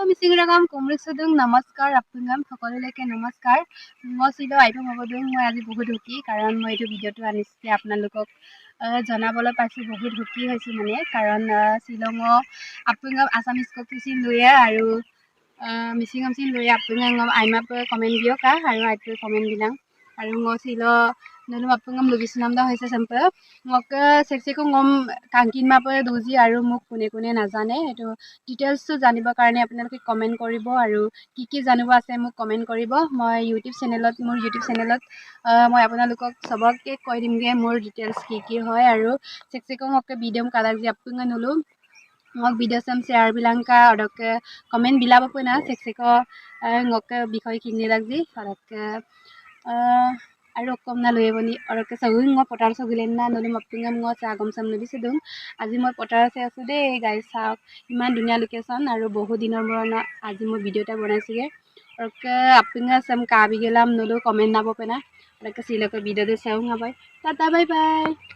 मिसिंगरागाम कुमरिसुदुं नमस्कार आपंगाम सकलोলৈকে नमस्कार মই ছিল আইটো মগদুং মই আজি বহুত সুখী কাৰণ মই এইটো ভিডিঅ'টো আনিছিলো আপোনালোকক জনাবলৈ পাইছো বহুত সুখী হৈছো মানে কাৰণ শ্বিলঙৰ আপংগাম আছামিজ ককচিন লয়া আৰু মিচিংমচিন লয়া আপংগাম আইমাপ কমেন্ট দিও কা আৰু আইটো কমেন্ট দিলাম আৰু মই ছিল নলু আপংগাম লবিসনামদা হৈছে সম্প মোক সেক্সিকো গম কাংকিন মাপে দুজি আৰু মোক কোনে কোনে নাজানে এইটো ডিটেইলছটো জানিবৰ কাৰণে আপোনালোকে কমেন্ট কৰিব আৰু কি জানিব আছে মোক কমেন্ট কৰিব মই ইউটিউব চেনেলত মই আপোনালোকক সবকে কৈ দিমগে মোৰ ডিটেইলছ কি হয় আৰু সেক্সিকো মকে ভিডিঅ কালাক যি আপংগা নলু মোক ভিডিঅ সাম শেয়ার বিলাঙ্কা অডকে কমেন্ট বিলাব পনা সেক্সিকো ngকে বিষয় কিনি লাগজি অডকে আৰু কম না লয়েবনি অৰকে সগুং মই পটাৰ সগুলেন না নলি মপিংগাম মই চাগম সাম নবি সেদুং আজি মই পটাৰ আছে আছো দে গাইস চাওক ইমান ধুনীয়া লোকেশন আৰু বহু দিনৰ মূৰত আজি মই ভিডিঅ' এটা বনাইছিগে অৰকে আপিঙা সাম কাবি গেলাম নলো কমেন্ট নাব পেনা অৰকে সিলকে ভিডিঅ' দে চাও হাবাই টাটা বাই বাই